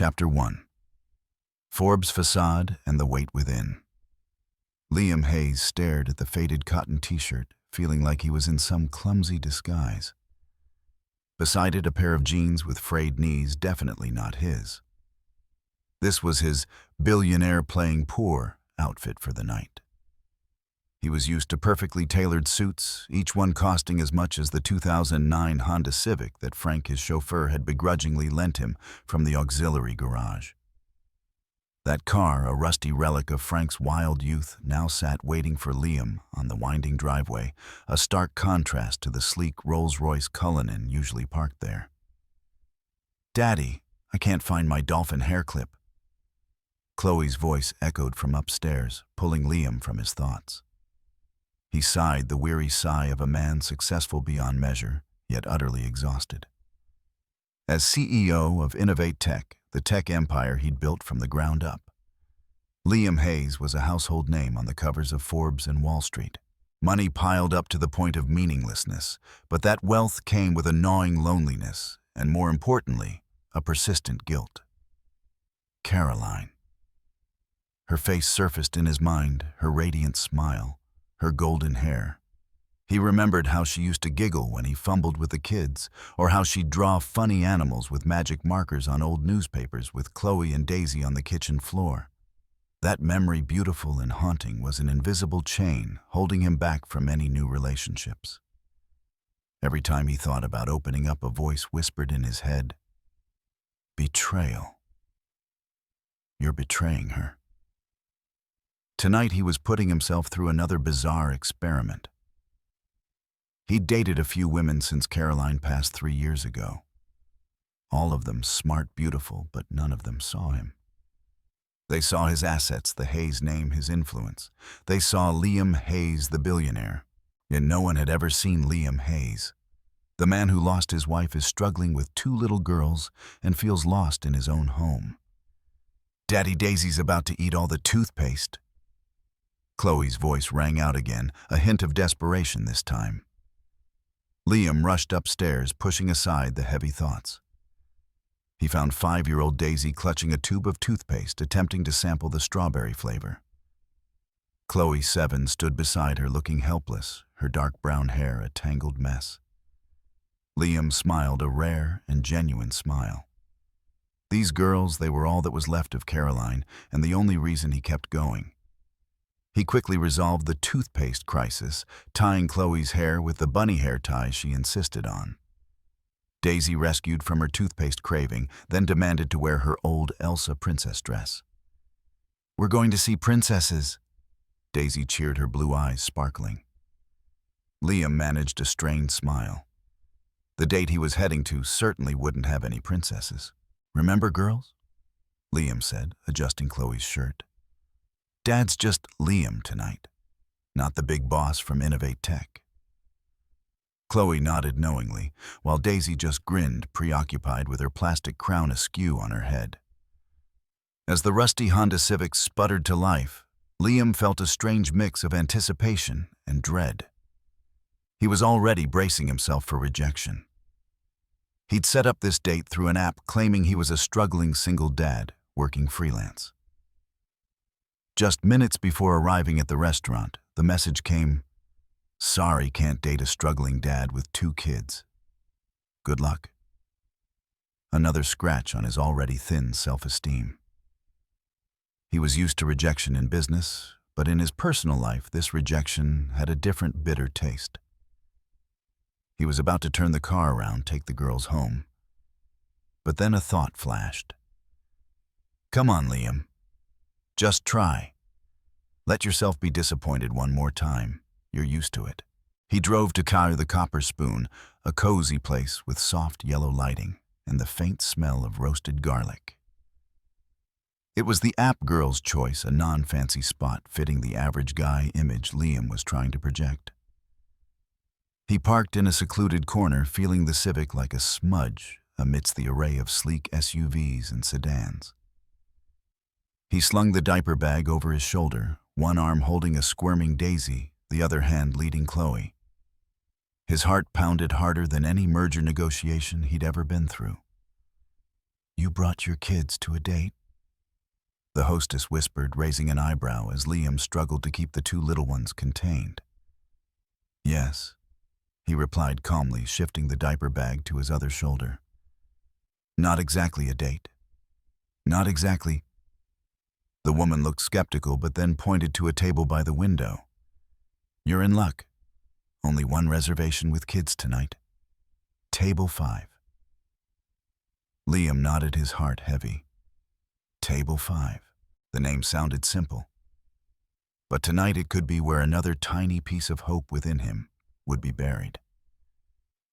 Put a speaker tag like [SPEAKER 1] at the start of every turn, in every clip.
[SPEAKER 1] Chapter 1. Forbes' Facade and the Weight Within. Liam Hayes stared at the faded cotton t-shirt, feeling like he was in some clumsy disguise. Beside it, a pair of jeans with frayed knees, definitely not his. This was his billionaire playing poor outfit for the night. He was used to perfectly tailored suits, each one costing as much as the 2009 Honda Civic that Frank, his chauffeur, had begrudgingly lent him from the auxiliary garage. That car, a rusty relic of Frank's wild youth, now sat waiting for Liam on the winding driveway, a stark contrast to the sleek Rolls-Royce Cullinan usually parked there. "Daddy, I can't find my dolphin hair clip." Chloe's voice echoed from upstairs, pulling Liam from his thoughts. He sighed, the weary sigh of a man successful beyond measure, yet utterly exhausted. As CEO of Innovate Tech, the tech empire he'd built from the ground up, Liam Hayes was a household name on the covers of Forbes and Wall Street. Money piled up to the point of meaninglessness, but that wealth came with a gnawing loneliness, and more importantly, a persistent guilt. Caroline. Her face surfaced in his mind, her radiant smile, her golden hair. He remembered how she used to giggle when he fumbled with the kids, or how she'd draw funny animals with magic markers on old newspapers with Chloe and Daisy on the kitchen floor. That memory, beautiful and haunting, was an invisible chain holding him back from any new relationships. Every time he thought about opening up, a voice whispered in his head, "Betrayal. You're betraying her." Tonight he was putting himself through another bizarre experiment. He'd dated a few women since Caroline passed 3 years ago. All of them smart, beautiful, but none of them saw him. They saw his assets, the Hayes name, his influence. They saw Liam Hayes, the billionaire. Yet no one had ever seen Liam Hayes. The man who lost his wife is struggling with 2 little girls and feels lost in his own home. "Daddy, Daisy's about to eat all the toothpaste." Chloe's voice rang out again, a hint of desperation this time. Liam rushed upstairs, pushing aside the heavy thoughts. He found 5-year-old Daisy clutching a tube of toothpaste, attempting to sample the strawberry flavor. Chloe, 7, stood beside her, looking helpless, her dark brown hair a tangled mess. Liam smiled, a rare and genuine smile. These girls, they were all that was left of Caroline, and the only reason he kept going. He quickly resolved the toothpaste crisis, tying Chloe's hair with the bunny hair tie she insisted on. Daisy rescued from her toothpaste craving, then demanded to wear her old Elsa princess dress. "We're going to see princesses," Daisy cheered, her blue eyes sparkling. Liam managed a strained smile. The date he was heading to certainly wouldn't have any princesses. "Remember, girls?" Liam said, adjusting Chloe's shirt. "Dad's just Liam tonight, not the big boss from Innovate Tech." Chloe nodded knowingly, while Daisy just grinned, preoccupied with her plastic crown askew on her head. As the rusty Honda Civic sputtered to life, Liam felt a strange mix of anticipation and dread. He was already bracing himself for rejection. He'd set up this date through an app claiming he was a struggling single dad working freelance. Just minutes before arriving at the restaurant, the message came, "Sorry, can't date a struggling dad with 2 kids. Good luck." Another scratch on his already thin self-esteem. He was used to rejection in business, but in his personal life, this rejection had a different bitter taste. He was about to turn the car around, take the girls home. But then a thought flashed. "Come on, Liam. Just try. Let yourself be disappointed one more time. You're used to it." He drove to the Copper Spoon, a cozy place with soft yellow lighting and the faint smell of roasted garlic. It was the app girl's choice, a non-fancy spot fitting the average guy image Liam was trying to project. He parked in a secluded corner, feeling the Civic like a smudge amidst the array of sleek SUVs and sedans. He slung the diaper bag over his shoulder, one arm holding a squirming Daisy, the other hand leading Chloe. His heart pounded harder than any merger negotiation he'd ever been through. You brought your kids to a date? The hostess whispered, raising an eyebrow as Liam struggled to keep the two little ones contained. Yes, he replied calmly, shifting the diaper bag to his other shoulder. Not exactly a date. Not exactly. The woman looked skeptical but then pointed to a table by the window. You're in luck. Only one reservation with kids tonight. Table 5. Liam nodded, his heart heavy. Table 5. The name sounded simple. But tonight it could be where another tiny piece of hope within him would be buried.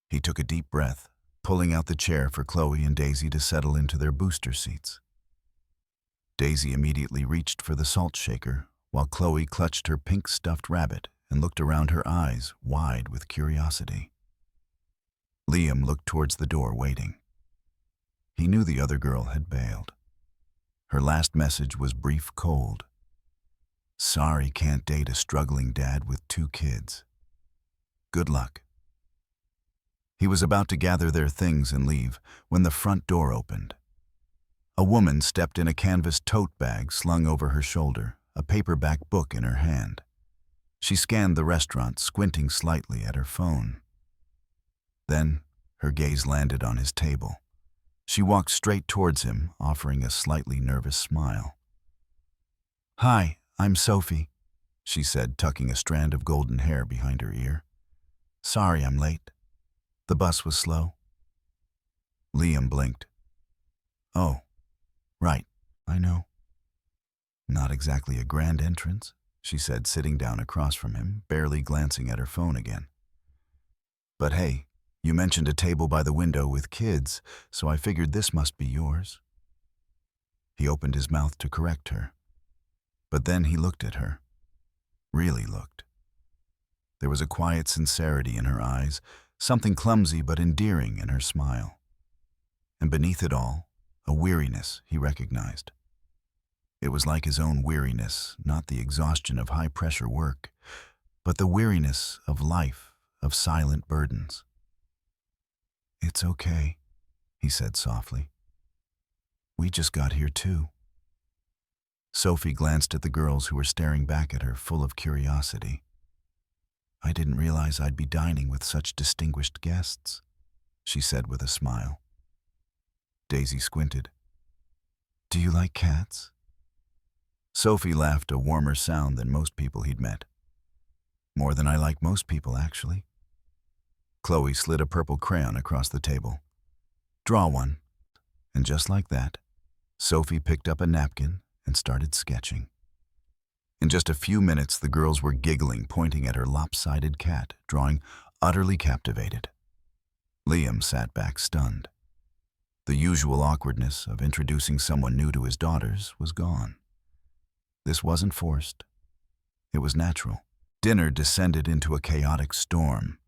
[SPEAKER 1] He took a deep breath, pulling out the chair for Chloe and Daisy to settle into their booster seats. Daisy immediately reached for the salt shaker, while Chloe clutched her pink stuffed rabbit and looked around, her eyes wide with curiosity. Liam looked towards the door, waiting. He knew the other girl had bailed. Her last message was brief, cold. Sorry, can't date a struggling dad with 2 kids. Good luck. He was about to gather their things and leave when the front door opened. A woman stepped in, a canvas tote bag slung over her shoulder, a paperback book in her hand. She scanned the restaurant, squinting slightly at her phone. Then her gaze landed on his table. She walked straight towards him, offering a slightly nervous smile. Hi, I'm Sophie, she said, tucking a strand of golden hair behind her ear. Sorry I'm late. The bus was slow. Liam blinked. Oh, right, I know. Not exactly a grand entrance, she said, sitting down across from him, barely glancing at her phone again. But hey, you mentioned a table by the window with kids, so I figured this must be yours. He opened his mouth to correct her, but then he looked at her. Really looked. There was a quiet sincerity in her eyes, something clumsy but endearing in her smile. And beneath it all, a weariness he recognized. It was like his own weariness, not the exhaustion of high-pressure work, but the weariness of life, of silent burdens. It's okay, he said softly. We just got here too. Sophie glanced at the girls who were staring back at her, full of curiosity. I didn't realize I'd be dining with such distinguished guests, she said with a smile. Daisy squinted. Do you like cats? Sophie laughed, a warmer sound than most people he'd met. More than I like most people, actually. Chloe slid a purple crayon across the table. Draw one. And just like that, Sophie picked up a napkin and started sketching. In just a few minutes, the girls were giggling, pointing at her lopsided cat, drawing utterly captivated. Liam sat back, stunned. The usual awkwardness of introducing someone new to his daughters was gone. This wasn't forced. It was natural. Dinner descended into a chaotic storm.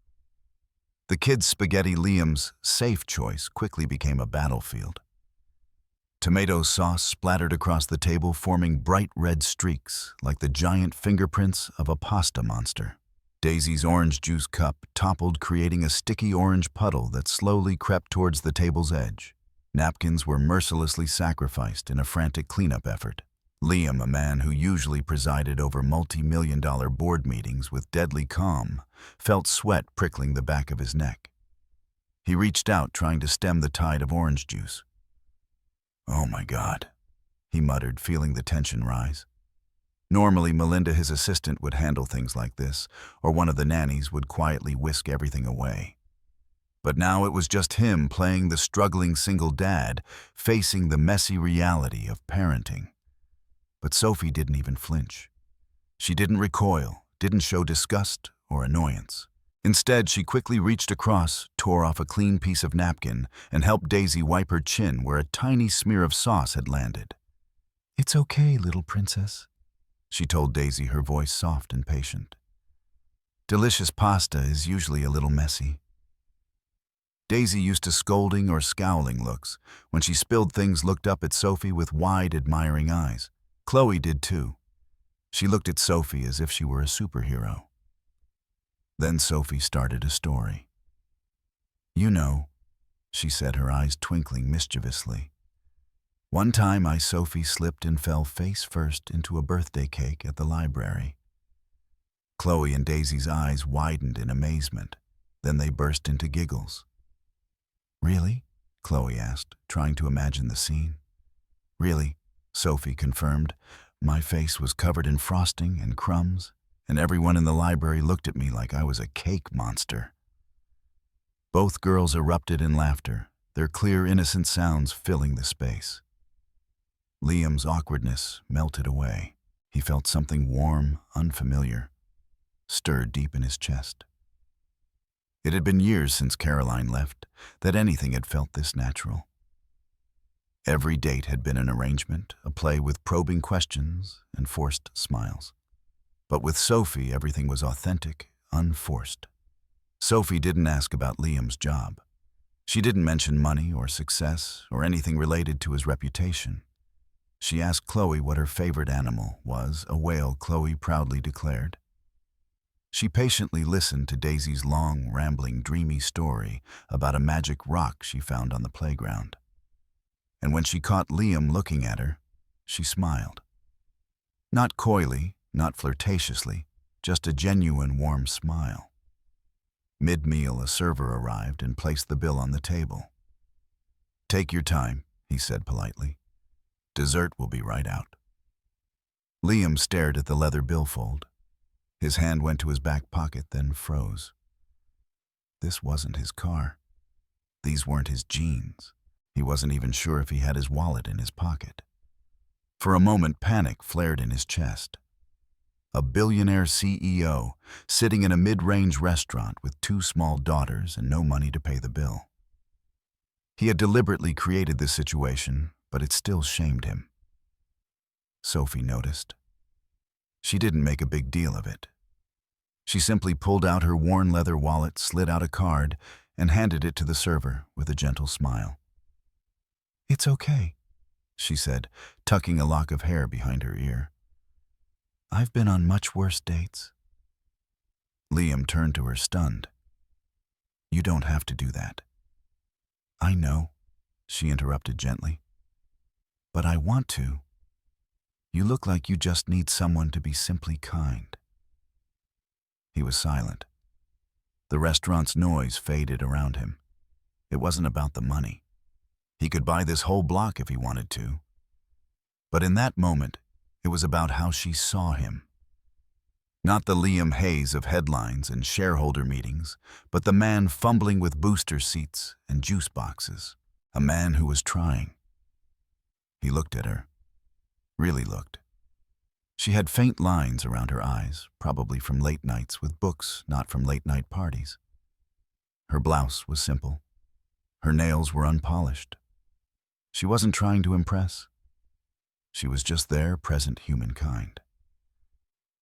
[SPEAKER 1] The kids' spaghetti, Liam's safe choice, quickly became a battlefield. Tomato sauce splattered across the table, forming bright red streaks like the giant fingerprints of a pasta monster. Daisy's orange juice cup toppled, creating a sticky orange puddle that slowly crept towards the table's edge. Napkins were mercilessly sacrificed in a frantic cleanup effort. Liam, a man who usually presided over multi-million-dollar board meetings with deadly calm, felt sweat prickling the back of his neck. He reached out, trying to stem the tide of orange juice. Oh my God, he muttered, feeling the tension rise. Normally, Melinda, his assistant, would handle things like this, or one of the nannies would quietly whisk everything away. But now it was just him playing the struggling single dad, facing the messy reality of parenting. But Sophie didn't even flinch. She didn't recoil, didn't show disgust or annoyance. Instead, she quickly reached across, tore off a clean piece of napkin, and helped Daisy wipe her chin where a tiny smear of sauce had landed. It's okay, little princess, she told Daisy, her voice soft and patient. Delicious pasta is usually a little messy. Daisy, used to scolding or scowling looks, when she spilled things, looked up at Sophie with wide, admiring eyes. Chloe did too. She looked at Sophie as if she were a superhero. Then Sophie started a story. You know, she said, her eyes twinkling mischievously, One time Sophie slipped and fell face first into a birthday cake at the library. Chloe and Daisy's eyes widened in amazement. Then they burst into giggles. "Really?" Chloe asked, trying to imagine the scene. "Really," Sophie confirmed. "My face was covered in frosting and crumbs, and everyone in the library looked at me like I was a cake monster." Both girls erupted in laughter, their clear, innocent sounds filling the space. Liam's awkwardness melted away. He felt something warm, unfamiliar, stirred deep in his chest. It had been years since Caroline left that anything had felt this natural. Every date had been an arrangement, a play with probing questions and forced smiles. But with Sophie, everything was authentic, unforced. Sophie didn't ask about Liam's job. She didn't mention money or success or anything related to his reputation. She asked Chloe what her favorite animal was, a whale, Chloe proudly declared. She patiently listened to Daisy's long, rambling, dreamy story about a magic rock she found on the playground. And when she caught Liam looking at her, she smiled. Not coyly, not flirtatiously, just a genuine warm smile. Mid-meal, a server arrived and placed the bill on the table. "Take your time," he said politely. "Dessert will be right out." Liam stared at the leather billfold. His hand went to his back pocket, then froze. This wasn't his car. These weren't his jeans. He wasn't even sure if he had his wallet in his pocket. For a moment, panic flared in his chest. A billionaire CEO, sitting in a mid-range restaurant with 2 small daughters and no money to pay the bill. He had deliberately created this situation, but it still shamed him. Sophie noticed. She didn't make a big deal of it. She simply pulled out her worn leather wallet, slid out a card, and handed it to the server with a gentle smile. "It's okay," she said, tucking a lock of hair behind her ear. "I've been on much worse dates." Liam turned to her, stunned. "You don't have to do that." "I know," she interrupted gently. "But I want to. You look like you just need someone to be simply kind." He was silent. The restaurant's noise faded around him. It wasn't about the money. He could buy this whole block if he wanted to. But in that moment, it was about how she saw him. Not the Liam Hayes of headlines and shareholder meetings, but the man fumbling with booster seats and juice boxes. A man who was trying. He looked at her. Really looked. She had faint lines around her eyes, probably from late nights with books, not from late-night parties. Her blouse was simple. Her nails were unpolished. She wasn't trying to impress. She was just there, present humankind.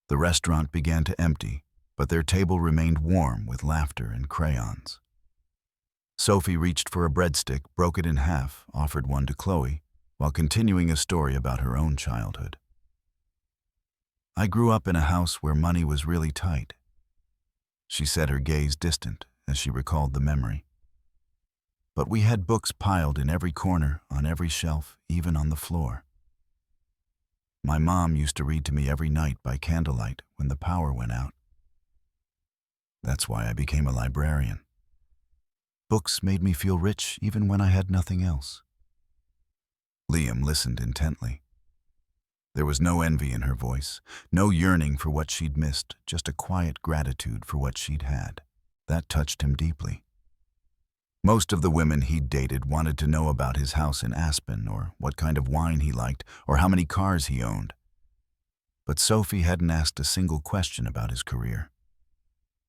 [SPEAKER 1] The restaurant began to empty, but their table remained warm with laughter and crayons. Sophie reached for a breadstick, broke it in half, offered one to Chloe, while continuing a story about her own childhood. "I grew up in a house where money was really tight." She said, her gaze distant as she recalled the memory. "But we had books piled in every corner, on every shelf, even on the floor. My mom used to read to me every night by candlelight when the power went out. That's why I became a librarian. Books made me feel rich even when I had nothing else." Liam listened intently. There was no envy in her voice, no yearning for what she'd missed, just a quiet gratitude for what she'd had. That touched him deeply. Most of the women he'd dated wanted to know about his house in Aspen, or what kind of wine he liked, or how many cars he owned. But Sophie hadn't asked a single question about his career.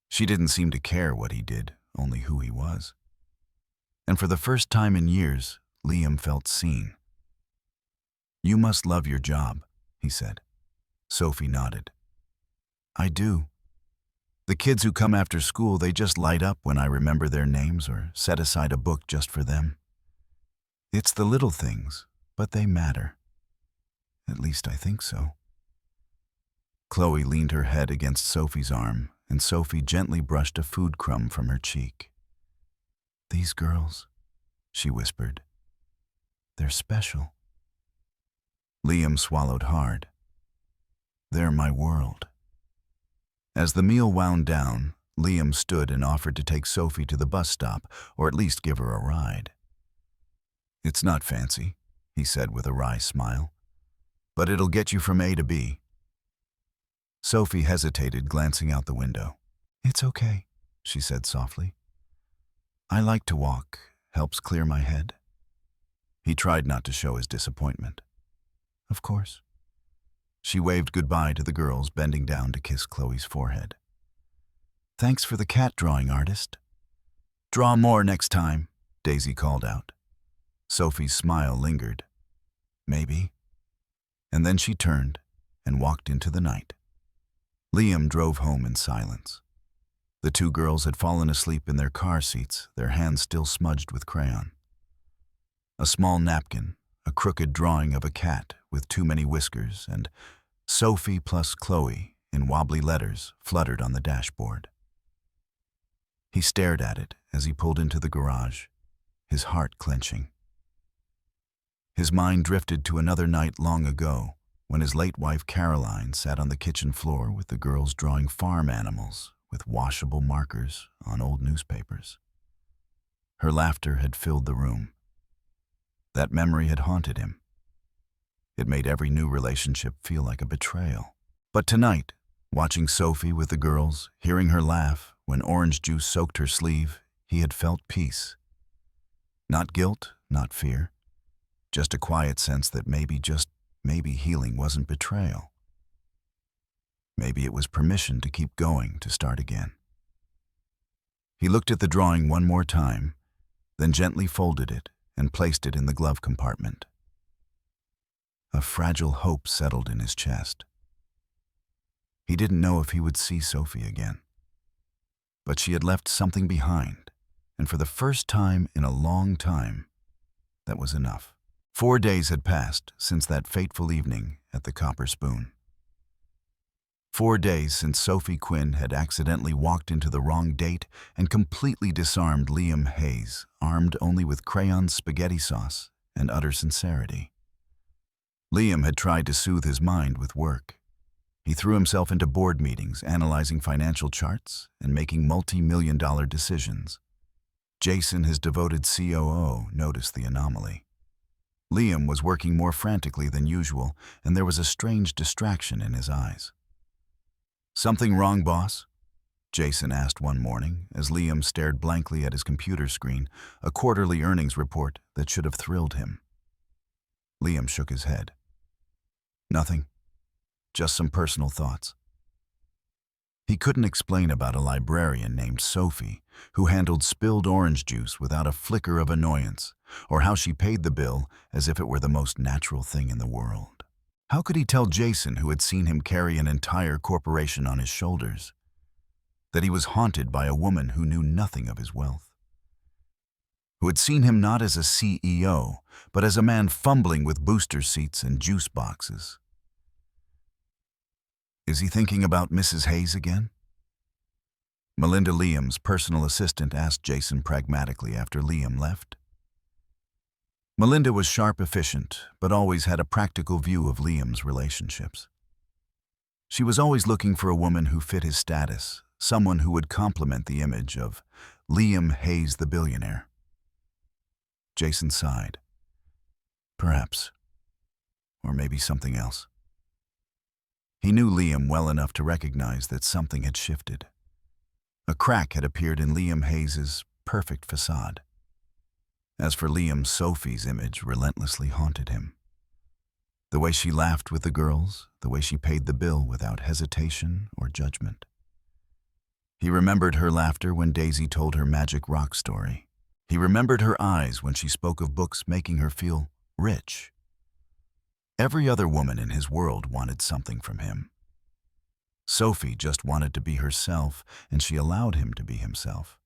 [SPEAKER 1] She didn't seem to care what he did, only who he was. And for the first time in years, Liam felt seen. "You must love your job," he said. Sophie nodded. "I do. The kids who come after school, they just light up when I remember their names or set aside a book just for them. It's the little things, but they matter. At least I think so." Chloe leaned her head against Sophie's arm, and Sophie gently brushed a food crumb from her cheek. "These girls," she whispered, "they're special." Liam swallowed hard. They're my world. As the meal wound down, Liam stood and offered to take Sophie to the bus stop, or at least give her a ride. It's not fancy, he said with a wry smile, but it'll get you from A to B. Sophie hesitated, glancing out the window. It's okay, she said softly. I like to walk, helps clear my head. He tried not to show his disappointment. Of course. She waved goodbye to the girls, bending down to kiss Chloe's forehead. Thanks for the cat drawing, artist. Draw more next time, Daisy called out. Sophie's smile lingered. Maybe. And then she turned and walked into the night. Liam drove home in silence. The two girls had fallen asleep in their car seats, their hands still smudged with crayon. A small napkin, a crooked drawing of a cat with too many whiskers, and Sophie plus Chloe in wobbly letters fluttered on the dashboard. He stared at it as he pulled into the garage, his heart clenching. His mind drifted to another night long ago, when his late wife Caroline sat on the kitchen floor with the girls drawing farm animals with washable markers on old newspapers. Her laughter had filled the room. That memory had haunted him. It made every new relationship feel like a betrayal. But tonight, watching Sophie with the girls, hearing her laugh when orange juice soaked her sleeve, he had felt peace. Not guilt, not fear. Just a quiet sense that maybe, just maybe, healing wasn't betrayal. Maybe it was permission to keep going, to start again. He looked at the drawing one more time, then gently folded it and placed it in the glove compartment. A fragile hope settled in his chest. He didn't know if he would see Sophie again. But she had left something behind, and for the first time in a long time, that was enough. 4 days had passed since that fateful evening at the Copper Spoon. 4 days since Sophie Quinn had accidentally walked into the wrong date and completely disarmed Liam Hayes, armed only with crayon spaghetti sauce and utter sincerity. Liam had tried to soothe his mind with work. He threw himself into board meetings, analyzing financial charts and making multi-million-dollar decisions. Jason, his devoted COO, noticed the anomaly. Liam was working more frantically than usual, and there was a strange distraction in his eyes. "Something wrong, boss?" Jason asked one morning as Liam stared blankly at his computer screen, a quarterly earnings report that should have thrilled him. Liam shook his head. Nothing. Just some personal thoughts. He couldn't explain about a librarian named Sophie who handled spilled orange juice without a flicker of annoyance, or how she paid the bill as if it were the most natural thing in the world. How could he tell Jason, who had seen him carry an entire corporation on his shoulders, that he was haunted by a woman who knew nothing of his wealth? Who had seen him not as a CEO, but as a man fumbling with booster seats and juice boxes? Is he thinking about Mrs. Hayes again? Melinda, Liam's personal assistant, asked Jason pragmatically after Liam left. Melinda was sharp, efficient, but always had a practical view of Liam's relationships. She was always looking for a woman who fit his status, someone who would complement the image of Liam Hayes the billionaire. Jason sighed. Perhaps. Or maybe something else. He knew Liam well enough to recognize that something had shifted. A crack had appeared in Liam Hayes's perfect facade. As for Liam, Sophie's image relentlessly haunted him. The way she laughed with the girls, the way she paid the bill without hesitation or judgment. He remembered her laughter when Daisy told her magic rock story. He remembered her eyes when she spoke of books making her feel rich. Every other woman in his world wanted something from him. Sophie just wanted to be herself, and she allowed him to be himself.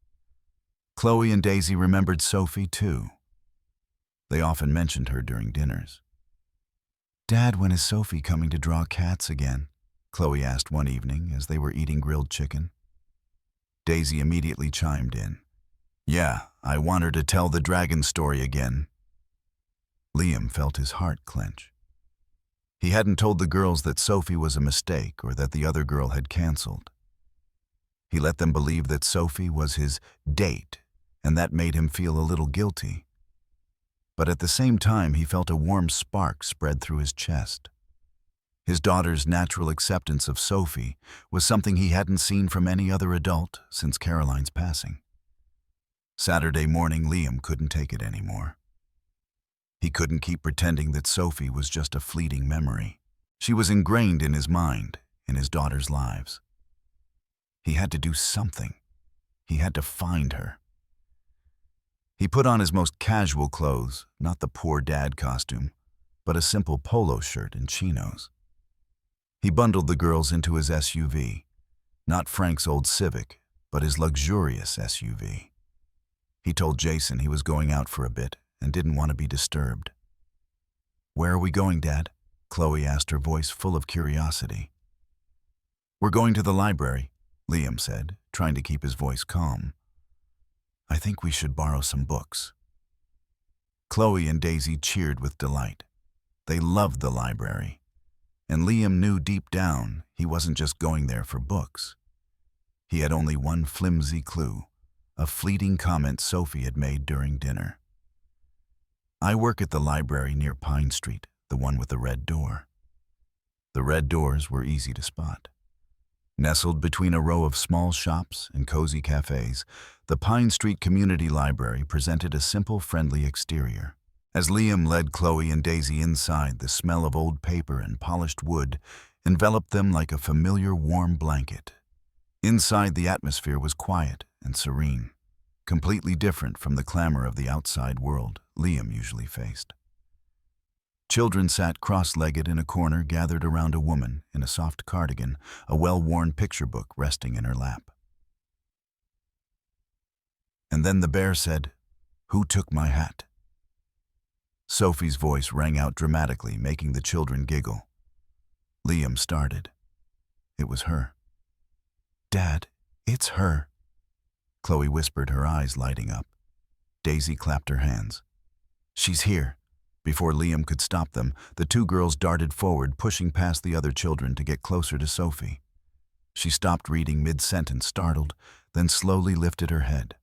[SPEAKER 1] Chloe and Daisy remembered Sophie too. They often mentioned her during dinners. "Dad, when is Sophie coming to draw cats again?" Chloe asked one evening as they were eating grilled chicken. Daisy immediately chimed in. "Yeah, I want her to tell the dragon story again." Liam felt his heart clench. He hadn't told the girls that Sophie was a mistake or that the other girl had canceled. He let them believe that Sophie was his date, and that made him feel a little guilty. But at the same time, he felt a warm spark spread through his chest. His daughter's natural acceptance of Sophie was something he hadn't seen from any other adult since Caroline's passing. Saturday morning, Liam couldn't take it anymore. He couldn't keep pretending that Sophie was just a fleeting memory. She was ingrained in his mind, in his daughter's lives. He had to do something. He had to find her. He put on his most casual clothes, not the poor dad costume, but a simple polo shirt and chinos. He bundled the girls into his SUV, not Frank's old Civic, but his luxurious SUV. He told Jason he was going out for a bit and didn't want to be disturbed. "Where are we going, Dad?" Chloe asked, her voice full of curiosity. "We're going to the library," Liam said, trying to keep his voice calm. "I think we should borrow some books." Chloe and Daisy cheered with delight. They loved the library, and Liam knew deep down he wasn't just going there for books. He had only one flimsy clue, a fleeting comment Sophie had made during dinner. "I work at the library near Pine Street, the one with the red door." The red doors were easy to spot. Nestled between a row of small shops and cozy cafes, the Pine Street Community Library presented a simple, friendly exterior. As Liam led Chloe and Daisy inside, the smell of old paper and polished wood enveloped them like a familiar warm blanket. Inside, the atmosphere was quiet and serene, completely different from the clamor of the outside world Liam usually faced. Children sat cross-legged in a corner, gathered around a woman in a soft cardigan, a well-worn picture book resting in her lap. And then the bear said, "Who took my hat?" Sophie's voice rang out dramatically, making the children giggle. Liam started. It was her. "Dad, it's her," Chloe whispered, her eyes lighting up. Daisy clapped her hands. "She's here." Before Liam could stop them, the two girls darted forward, pushing past the other children to get closer to Sophie. She stopped reading mid-sentence, startled, then slowly lifted her head.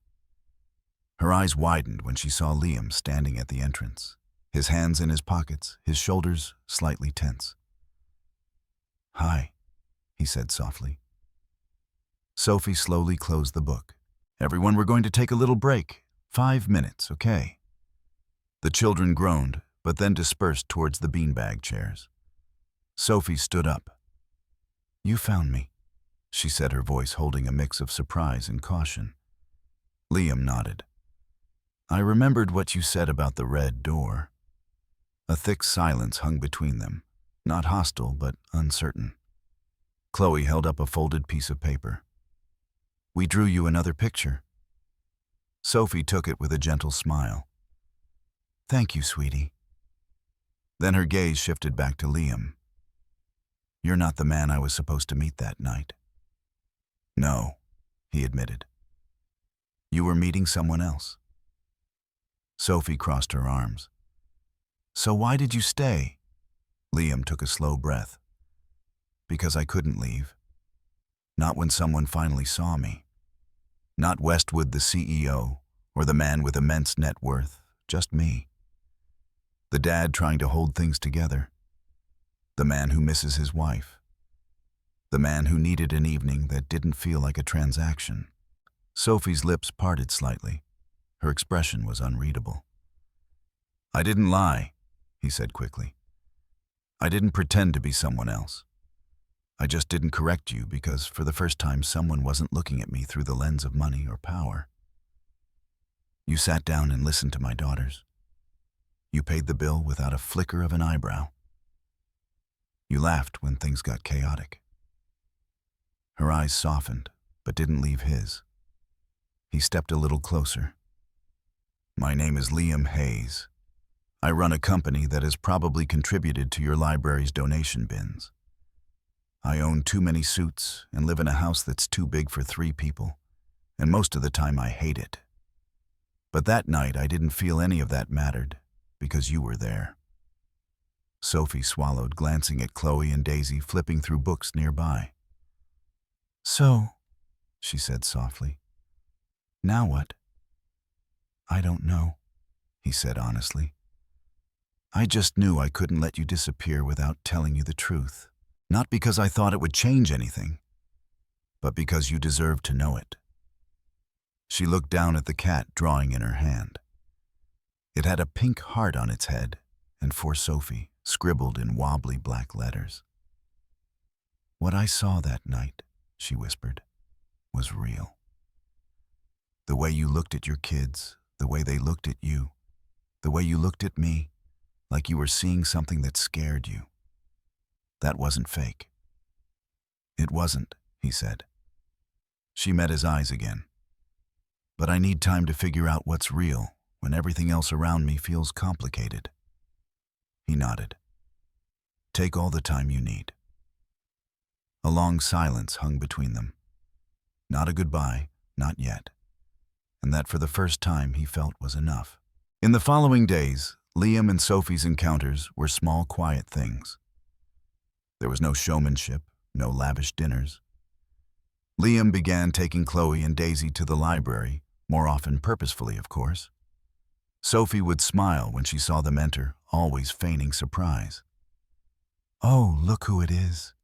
[SPEAKER 1] Her eyes widened when she saw Liam standing at the entrance, his hands in his pockets, his shoulders slightly tense. "Hi," he said softly. Sophie slowly closed the book. "Everyone, we're going to take a little break. 5 minutes, okay?" The children groaned, but then dispersed towards the beanbag chairs. Sophie stood up. "You found me," she said, her voice holding a mix of surprise and caution. Liam nodded. "I remembered what you said about the red door." A thick silence hung between them, not hostile but uncertain. Chloe held up a folded piece of paper. "We drew you another picture." Sophie took it with a gentle smile. "Thank you, sweetie." Then her gaze shifted back to Liam. "You're not the man I was supposed to meet that night." "No," he admitted. "You were meeting someone else." Sophie crossed her arms. "So why did you stay?" Liam took a slow breath. "Because I couldn't leave. Not when someone finally saw me. Not Westwood, the CEO, or the man with immense net worth, just me. The dad trying to hold things together. The man who misses his wife. The man who needed an evening that didn't feel like a transaction." Sophie's lips parted slightly. Her expression was unreadable. "I didn't lie," he said quickly. "I didn't pretend to be someone else. I just didn't correct you because for the first time someone wasn't looking at me through the lens of money or power. You sat down and listened to my daughters. You paid the bill without a flicker of an eyebrow. You laughed when things got chaotic." Her eyes softened, but didn't leave his. He stepped a little closer. "My name is Liam Hayes. I run a company that has probably contributed to your library's donation bins. I own too many suits and live in a house that's too big for 3 people, and most of the time I hate it. But that night I didn't feel any of that mattered because you were there. Sophie swallowed, glancing at Chloe and Daisy flipping through books nearby. "So," she said softly, "now what?" "I don't know," he said honestly. "I just knew I couldn't let you disappear without telling you the truth. Not because I thought it would change anything, but because you deserved to know it." She looked down at the cat drawing in her hand. It had a pink heart on its head, and for Sophie, scribbled in wobbly black letters. "What I saw that night," she whispered, "was real. The way you looked at your kids, the way they looked at you, the way you looked at me, like you were seeing something that scared you. That wasn't fake." "It wasn't," he said. She met his eyes again. "But I need time to figure out what's real when everything else around me feels complicated." He nodded. "Take all the time you need." A long silence hung between them. Not a goodbye, not yet. And that for the first time he felt was enough. In the following days, Liam and Sophie's encounters were small, quiet things. There was no showmanship, no lavish dinners. Liam began taking Chloe and Daisy to the library, more often purposefully, of course. Sophie would smile when she saw them enter, always feigning surprise. "Oh, look who it is,"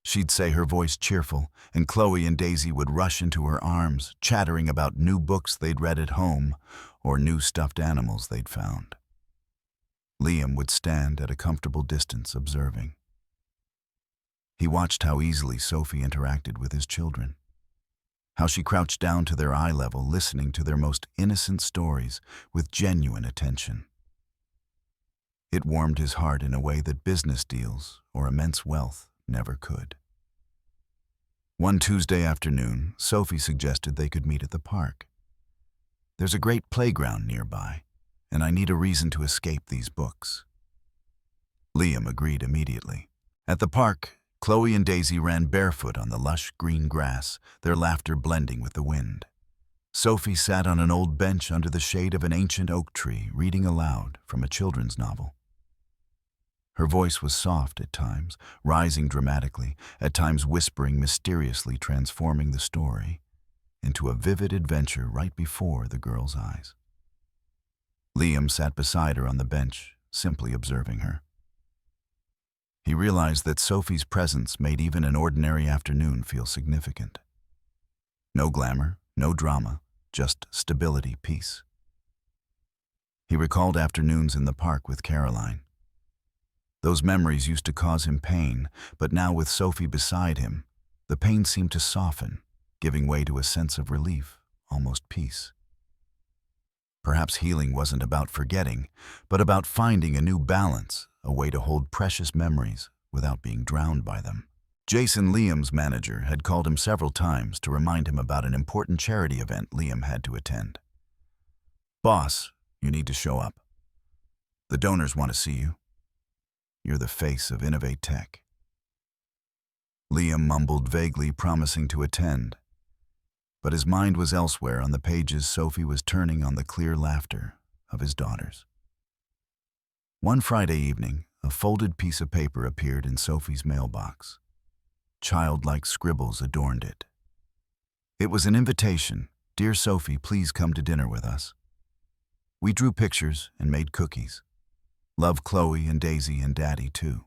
[SPEAKER 1] she'd say, her voice cheerful, and Chloe and Daisy would rush into her arms, chattering about new books they'd read at home or new stuffed animals they'd found. Liam would stand at a comfortable distance, observing. He watched how easily Sophie interacted with his children, how she crouched down to their eye level, listening to their most innocent stories with genuine attention. It warmed his heart in a way that business deals or immense wealth never could. One Tuesday afternoon, Sophie suggested they could meet at the park. "There's a great playground nearby, and I need a reason to escape these books." Liam agreed immediately. At the park, Chloe and Daisy ran barefoot on the lush green grass, their laughter blending with the wind. Sophie sat on an old bench under the shade of an ancient oak tree, reading aloud from a children's novel. Her voice was soft at times, rising dramatically, at times whispering mysteriously, transforming the story into a vivid adventure right before the girl's eyes. Liam sat beside her on the bench, simply observing her. He realized that Sophie's presence made even an ordinary afternoon feel significant. No glamour, no drama, just stability, peace. He recalled afternoons in the park with Caroline. Those memories used to cause him pain, but now with Sophie beside him, the pain seemed to soften, giving way to a sense of relief, almost peace. Perhaps healing wasn't about forgetting, but about finding a new balance, a way to hold precious memories without being drowned by them. Jason, Liam's manager, had called him several times to remind him about an important charity event Liam had to attend. "Boss, you need to show up. The donors want to see you. You're the face of Innovate Tech." Liam mumbled vaguely, promising to attend. But his mind was elsewhere, on the pages Sophie was turning, on the clear laughter of his daughters. One Friday evening, a folded piece of paper appeared in Sophie's mailbox. Childlike scribbles adorned it. It was an invitation. "Dear Sophie, please come to dinner with us. We drew pictures and made cookies. Love, Chloe and Daisy and Daddy too."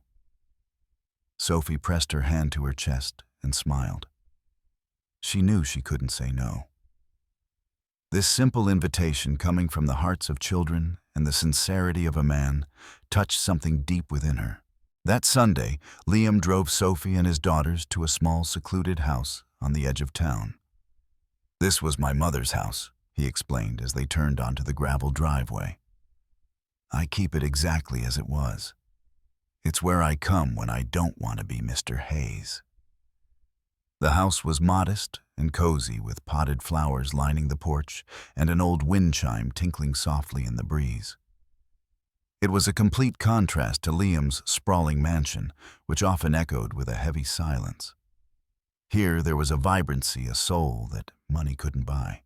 [SPEAKER 1] Sophie pressed her hand to her chest and smiled. She knew she couldn't say no. This simple invitation, coming from the hearts of children and the sincerity of a man, touched something deep within her. That Sunday, Liam drove Sophie and his daughters to a small, secluded house on the edge of town. "This was my mother's house," he explained as they turned onto the gravel driveway. "I keep it exactly as it was. It's where I come when I don't want to be Mr. Hayes." The house was modest and cozy, with potted flowers lining the porch and an old wind chime tinkling softly in the breeze. It was a complete contrast to Liam's sprawling mansion, which often echoed with a heavy silence. Here there was a vibrancy, a soul that money couldn't buy.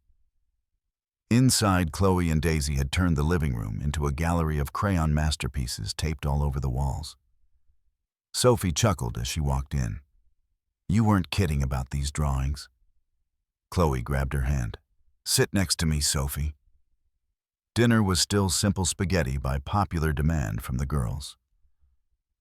[SPEAKER 1] Inside, Chloe and Daisy had turned the living room into a gallery of crayon masterpieces taped all over the walls. Sophie chuckled as she walked in. You weren't kidding about these drawings. Chloe grabbed her hand. Sit next to me, Sophie. Dinner was still simple spaghetti by popular demand from the girls.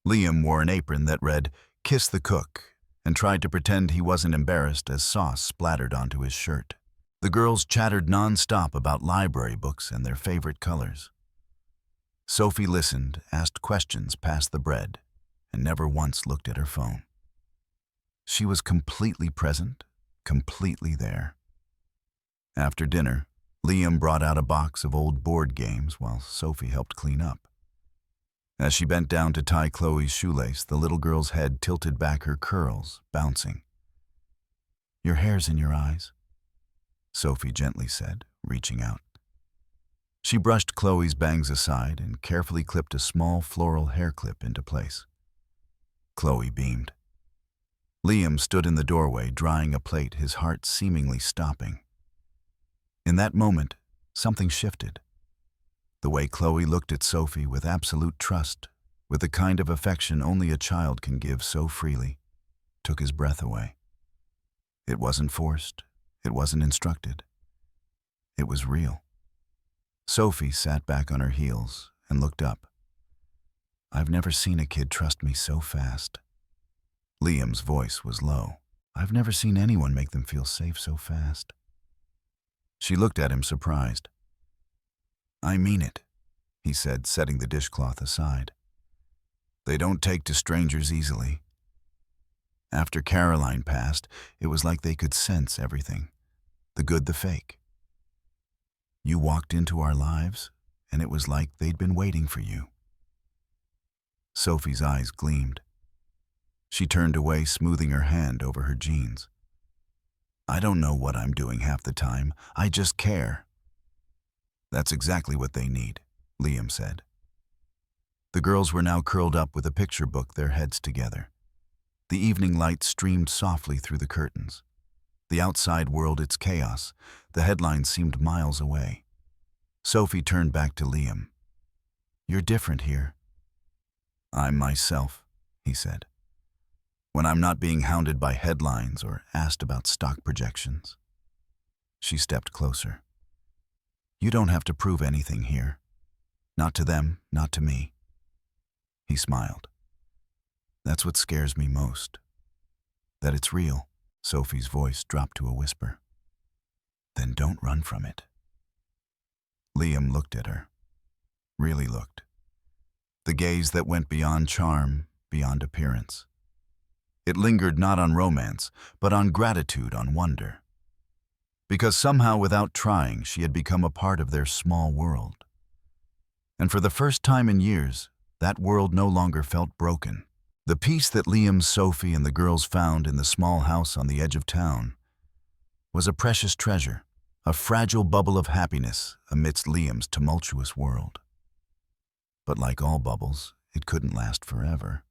[SPEAKER 1] Liam wore an apron that read, "Kiss the cook," and tried to pretend he wasn't embarrassed as sauce splattered onto his shirt. The girls chattered non-stop about library books and their favorite colors. Sophie listened, asked questions past the bread, and never once looked at her phone. She was completely present, completely there. After dinner, Liam brought out a box of old board games while Sophie helped clean up. As she bent down to tie Chloe's shoelace, the little girl's head tilted back, her curls bouncing. Your hair's in your eyes, Sophie gently said, reaching out. She brushed Chloe's bangs aside and carefully clipped a small floral hair clip into place. Chloe beamed. Liam stood in the doorway, drying a plate, his heart seemingly stopping. In that moment, something shifted. The way Chloe looked at Sophie with absolute trust, with the kind of affection only a child can give so freely, took his breath away. It wasn't forced. It wasn't instructed. It was real. Sophie sat back on her heels and looked up. I've never seen a kid trust me so fast. Liam's voice was low. I've never seen anyone make them feel safe so fast. She looked at him surprised. I mean it, he said, setting the dishcloth aside. They don't take to strangers easily. After Caroline passed, it was like they could sense everything, the good, the fake. You walked into our lives, and it was like they'd been waiting for you. Sophie's eyes gleamed. She turned away, smoothing her hand over her jeans. I don't know what I'm doing half the time. I just care. That's exactly what they need, Liam said. The girls were now curled up with a picture book, their heads together. The evening light streamed softly through the curtains. The outside world, its chaos, the headlines seemed miles away. Sophie turned back to Liam. You're different here. I'm myself, he said. When I'm not being hounded by headlines or asked about stock projections. She stepped closer. You don't have to prove anything here. Not to them, not to me. He smiled. That's what scares me most. That it's real. Sophie's voice dropped to a whisper. Then don't run from it. Liam looked at her. Really looked. The gaze that went beyond charm, beyond appearance. It lingered not on romance, but on gratitude, on wonder. Because somehow, without trying, she had become a part of their small world. And for the first time in years, that world no longer felt broken. The peace that Liam, Sophie, and the girls found in the small house on the edge of town was a precious treasure, a fragile bubble of happiness amidst Liam's tumultuous world. But like all bubbles, it couldn't last forever.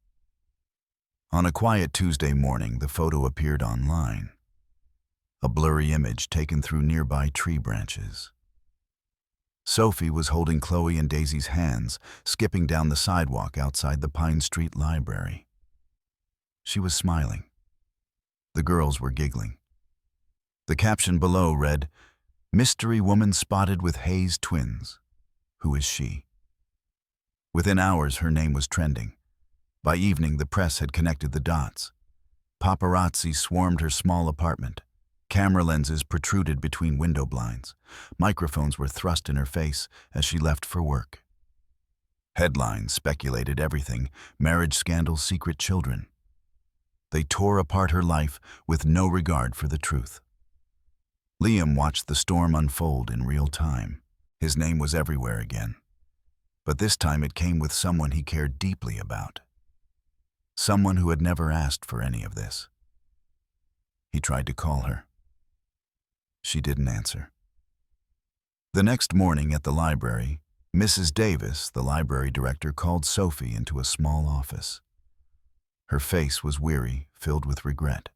[SPEAKER 1] On a quiet Tuesday morning, the photo appeared online. A blurry image taken through nearby tree branches. Sophie was holding Chloe and Daisy's hands, skipping down the sidewalk outside the Pine Street Library. She was smiling. The girls were giggling. The caption below read, Mystery woman spotted with Hayes twins. Who is she? Within hours, her name was trending. By evening, the press had connected the dots. Paparazzi swarmed her small apartment. Camera lenses protruded between window blinds. Microphones were thrust in her face as she left for work. Headlines speculated everything: marriage scandal, secret children. They tore apart her life with no regard for the truth. Liam watched the storm unfold in real time. His name was everywhere again. But this time it came with someone he cared deeply about. Someone who had never asked for any of this. He tried to call her. She didn't answer. The next morning at the library, Mrs. Davis, the library director, called Sophie into a small office. Her face was weary, filled with regret.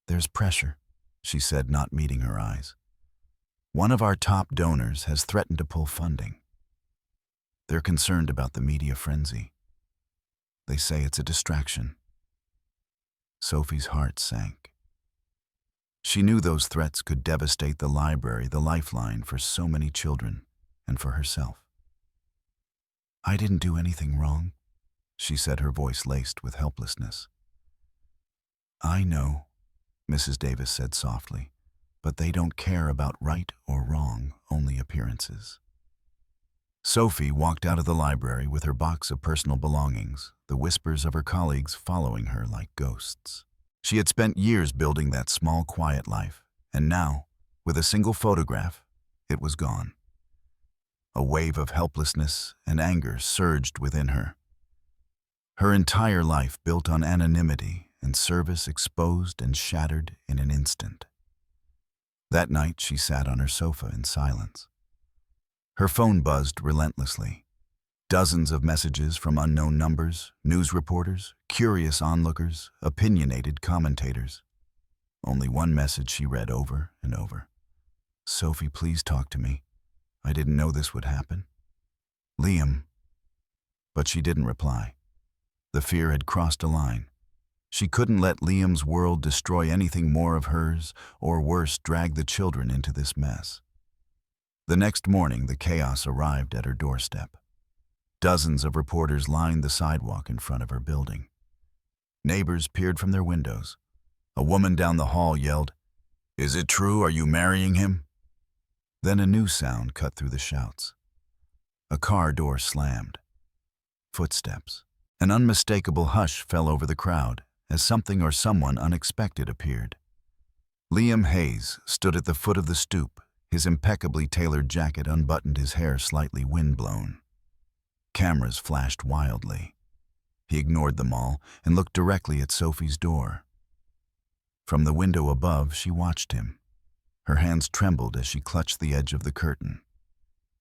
[SPEAKER 1] There's pressure, she said, not meeting her eyes. One of our top donors has threatened to pull funding. They're concerned about the media frenzy. They say it's a distraction. Sophie's heart sank. She knew those threats could devastate the library, the lifeline for so many children, and for herself. "I didn't do anything wrong," she said, her voice laced with helplessness. "I know," Mrs. Davis said softly, "but they don't care about right or wrong, only appearances." Sophie walked out of the library with her box of personal belongings, the whispers of her colleagues following her like ghosts. She had spent years building that small, quiet life, and now, with a single photograph, it was gone. A wave of helplessness and anger surged within her. Her entire life built on anonymity and service exposed and shattered in an instant. That night, she sat on her sofa in silence. Her phone buzzed relentlessly. Dozens of messages from unknown numbers, news reporters, curious onlookers, opinionated commentators. Only one message she read over and over. "Sophie, please talk to me. I didn't know this would happen. Liam." But she didn't reply. The fear had crossed a line. She couldn't let Liam's world destroy anything more of hers, or worse, drag the children into this mess. The next morning, the chaos arrived at her doorstep. Dozens of reporters lined the sidewalk in front of her building. Neighbors peered from their windows. A woman down the hall yelled, "Is it true? Are you marrying him?" Then a new sound cut through the shouts. A car door slammed. Footsteps. An unmistakable hush fell over the crowd as something or someone unexpected appeared. Liam Hayes stood at the foot of the stoop, his impeccably tailored jacket unbuttoned, his hair slightly windblown. Cameras flashed wildly. He ignored them all and looked directly at Sophie's door. From the window above, she watched him. Her hands trembled as she clutched the edge of the curtain.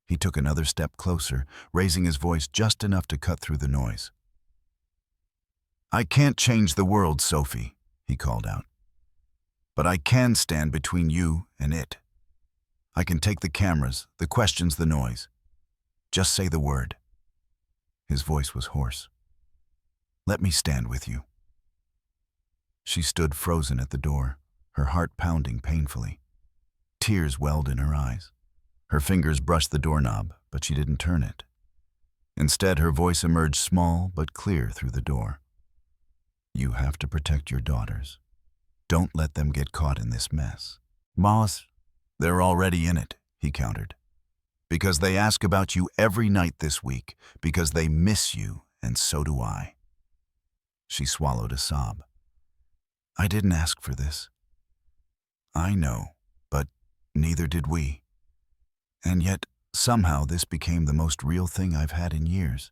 [SPEAKER 1] He took another step closer, raising his voice just enough to cut through the noise. "I can't change the world, Sophie," he called out. "But I can stand between you and it. I can take the cameras, the questions, the noise. Just say the word." His voice was hoarse. "Let me stand with you." She stood frozen at the door, her heart pounding painfully. Tears welled in her eyes. Her fingers brushed the doorknob, but she didn't turn it. Instead, her voice emerged small but clear through the door. "You have to protect your daughters. Don't let them get caught in this mess." "Boss, they're already in it," he countered. "Because they ask about you every night this week, because they miss you, and so do I." She swallowed a sob. "I didn't ask for this." "I know, but neither did we. And yet, somehow this became the most real thing I've had in years."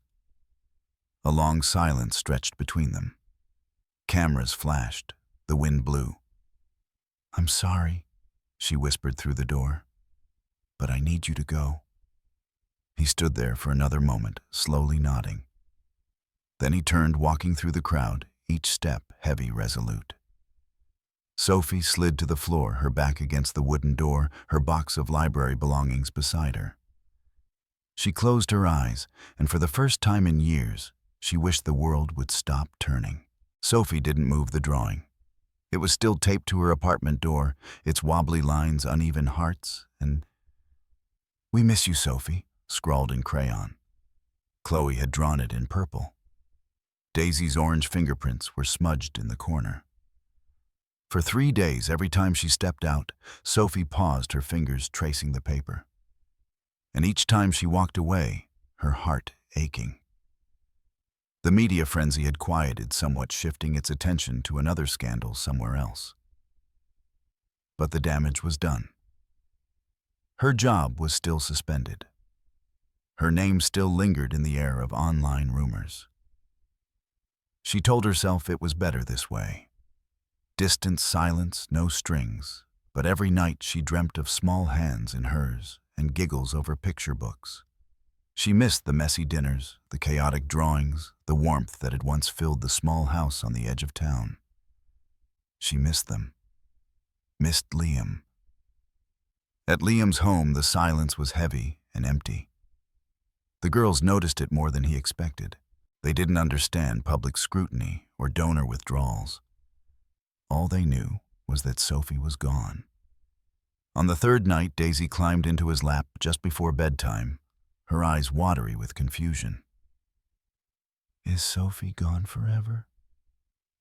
[SPEAKER 1] A long silence stretched between them. Cameras flashed. The wind blew. "I'm sorry," she whispered through the door, "but I need you to go." He stood there for another moment, slowly nodding. Then he turned, walking through the crowd, each step heavy, resolute. Sophie slid to the floor, her back against the wooden door, her box of library belongings beside her. She closed her eyes, and for the first time in years, she wished the world would stop turning. Sophie didn't move the drawing. It was still taped to her apartment door, its wobbly lines, uneven hearts, and "We miss you, Sophie," scrawled in crayon. Chloe had drawn it in purple. Daisy's orange fingerprints were smudged in the corner. For 3 days, every time she stepped out, Sophie paused, her fingers tracing the paper. And each time she walked away, her heart aching. The media frenzy had quieted, somewhat shifting its attention to another scandal somewhere else. But the damage was done. Her job was still suspended. Her name still lingered in the air of online rumors. She told herself it was better this way. Distant silence, no strings, but every night she dreamt of small hands in hers and giggles over picture books. She missed the messy dinners, the chaotic drawings, the warmth that had once filled the small house on the edge of town. She missed them. Missed Liam. At Liam's home, the silence was heavy and empty. The girls noticed it more than he expected. They didn't understand public scrutiny or donor withdrawals. All they knew was that Sophie was gone. On the third night, Daisy climbed into his lap just before bedtime, her eyes watery with confusion. "Is Sophie gone forever?"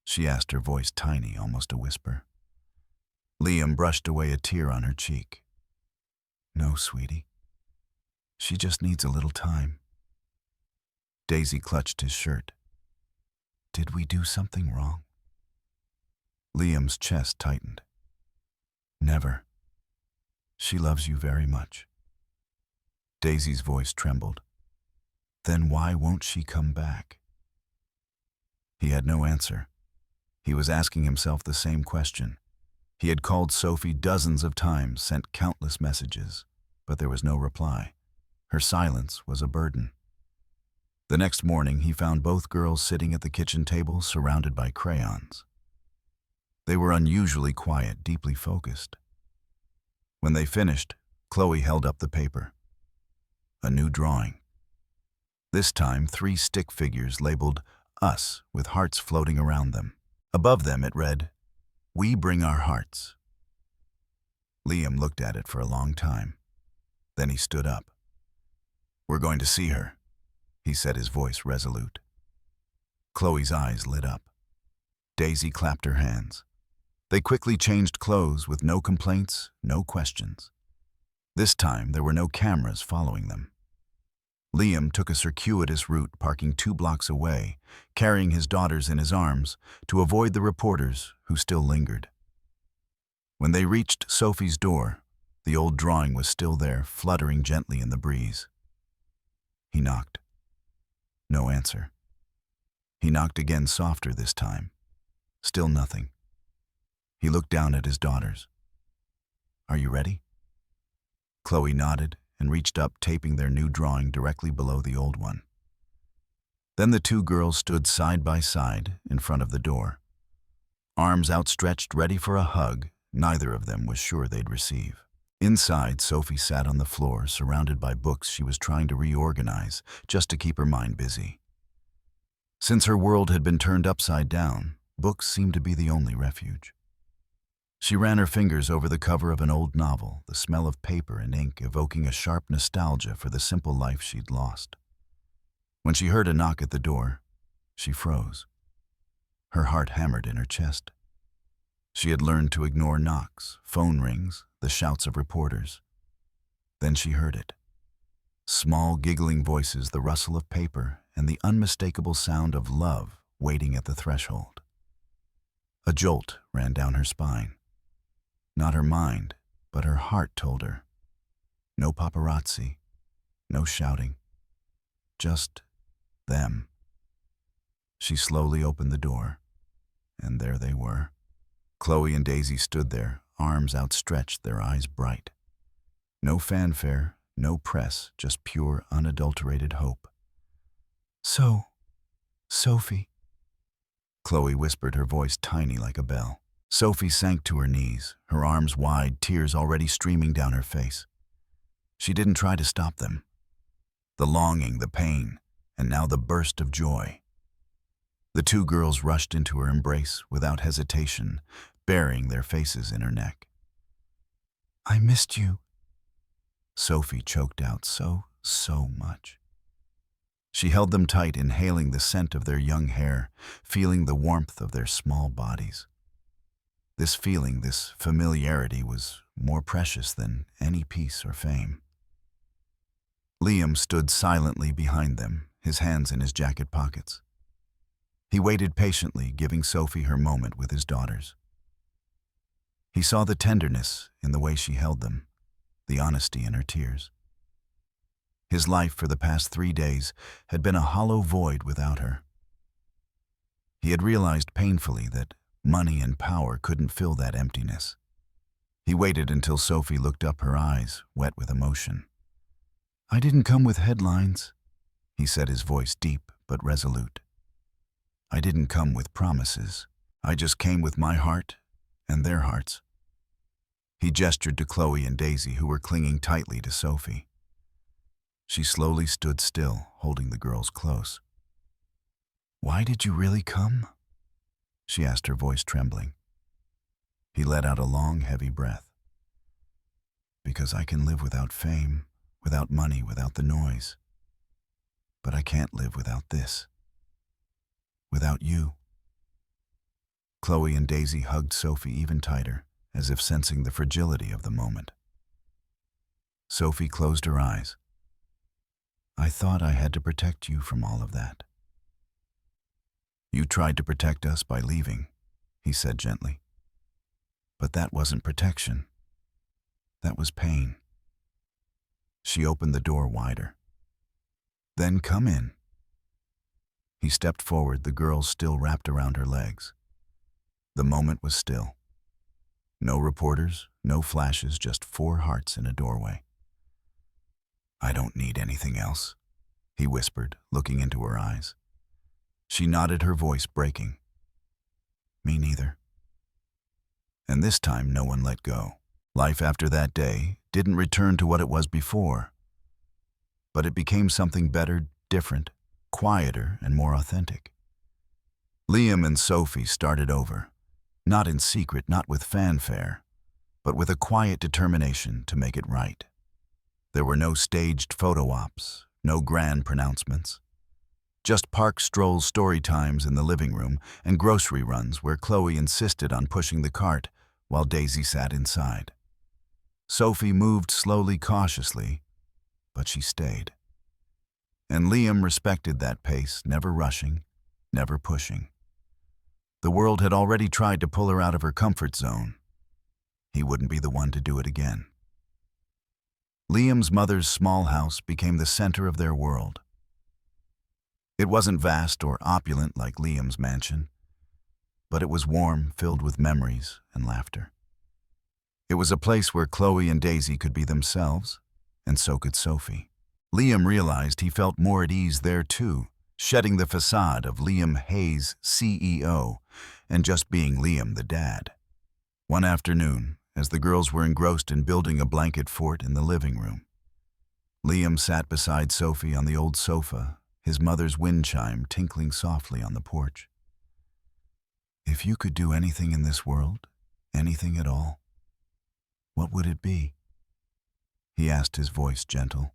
[SPEAKER 1] she asked, her voice tiny, almost a whisper. Liam brushed away a tear on her cheek. "No, sweetie. She just needs a little time." Daisy clutched his shirt. "Did we do something wrong?" Liam's chest tightened. "Never. She loves you very much." Daisy's voice trembled. "Then why won't she come back?" He had no answer. He was asking himself the same question. He had called Sophie dozens of times, sent countless messages, but there was no reply. Her silence was a burden. The next morning, he found both girls sitting at the kitchen table, surrounded by crayons. They were unusually quiet, deeply focused. When they finished, Chloe held up the paper. A new drawing. This time, 3 stick figures labeled "Us" with hearts floating around them. Above them it read, "We bring our hearts." Liam looked at it for a long time. Then he stood up. "We're going to see her," he said, his voice resolute. Chloe's eyes lit up. Daisy clapped her hands. They quickly changed clothes with no complaints, no questions. This time there were no cameras following them. Liam took a circuitous route, parking 2 blocks away, carrying his daughters in his arms to avoid the reporters who still lingered. When they reached Sophie's door, the old drawing was still there, fluttering gently in the breeze. He knocked. No answer. He knocked again, softer this time. Still nothing. He looked down at his daughters. "Are you ready?" Chloe nodded and reached up, taping their new drawing directly below the old one. Then the 2 girls stood side by side in front of the door. Arms outstretched, ready for a hug neither of them was sure they'd receive. Inside, Sophie sat on the floor, surrounded by books she was trying to reorganize just to keep her mind busy. Since her world had been turned upside down, books seemed to be the only refuge. She ran her fingers over the cover of an old novel, the smell of paper and ink evoking a sharp nostalgia for the simple life she'd lost. When she heard a knock at the door, she froze. Her heart hammered in her chest. She had learned to ignore knocks, phone rings, the shouts of reporters. Then she heard it. Small, giggling voices, the rustle of paper, and the unmistakable sound of love waiting at the threshold. A jolt ran down her spine. Not her mind, but her heart told her. No paparazzi, no shouting, just them. She slowly opened the door, and there they were. Chloe and Daisy stood there, arms outstretched, their eyes bright. No fanfare, no press, just pure, unadulterated hope. "So, Sophie," Chloe whispered, her voice tiny like a bell. Sophie sank to her knees, her arms wide, tears already streaming down her face. She didn't try to stop them. The longing, the pain, and now the burst of joy. The 2 girls rushed into her embrace without hesitation, burying their faces in her neck. "I missed you," Sophie choked out, so much. She held them tight, inhaling the scent of their young hair, feeling the warmth of their small bodies. This feeling, this familiarity, was more precious than any peace or fame. Liam stood silently behind them, his hands in his jacket pockets. He waited patiently, giving Sophie her moment with his daughters. He saw the tenderness in the way she held them, the honesty in her tears. His life for the past 3 days had been a hollow void without her. He had realized painfully that money and power couldn't fill that emptiness. He waited until Sophie looked up, her eyes wet with emotion. "I didn't come with headlines," he said, his voice deep but resolute. "I didn't come with promises. I just came with my heart and their hearts." He gestured to Chloe and Daisy, who were clinging tightly to Sophie. She slowly stood still, holding the girls close. Why did you really come? She asked, her voice trembling. He let out a long, heavy breath. Because I can live without fame, without money, without the noise. But I can't live without this. Without you. Chloe and Daisy hugged Sophie even tighter, as if sensing the fragility of the moment. Sophie closed her eyes. I thought I had to protect you from all of that. You tried to protect us by leaving, he said gently. But that wasn't protection. That was pain. She opened the door wider. Then come in. He stepped forward, the girls still wrapped around her legs. The moment was still. No reporters, no flashes, just 4 hearts in a doorway. I don't need anything else, he whispered, looking into her eyes. She nodded, her voice breaking. Me neither. And this time no one let go. Life after that day didn't return to what it was before, but it became something better, different, quieter, and more authentic. Liam and Sophie started over, not in secret, not with fanfare, but with a quiet determination to make it right. There were no staged photo ops, no grand pronouncements. Just park strolls, story times in the living room, and grocery runs where Chloe insisted on pushing the cart while Daisy sat inside. Sophie moved slowly, cautiously, but she stayed. And Liam respected that pace, never rushing, never pushing. The world had already tried to pull her out of her comfort zone. He wouldn't be the one to do it again. Liam's mother's small house became the center of their world. It wasn't vast or opulent like Liam's mansion, but it was warm, filled with memories and laughter. It was a place where Chloe and Daisy could be themselves, and so could Sophie. Liam realized he felt more at ease there too, shedding the facade of Liam Hayes, CEO, and just being Liam the dad. One afternoon, as the girls were engrossed in building a blanket fort in the living room, Liam sat beside Sophie on the old sofa, his mother's wind chime tinkling softly on the porch. If you could do anything in this world, anything at all, what would it be? He asked, his voice gentle.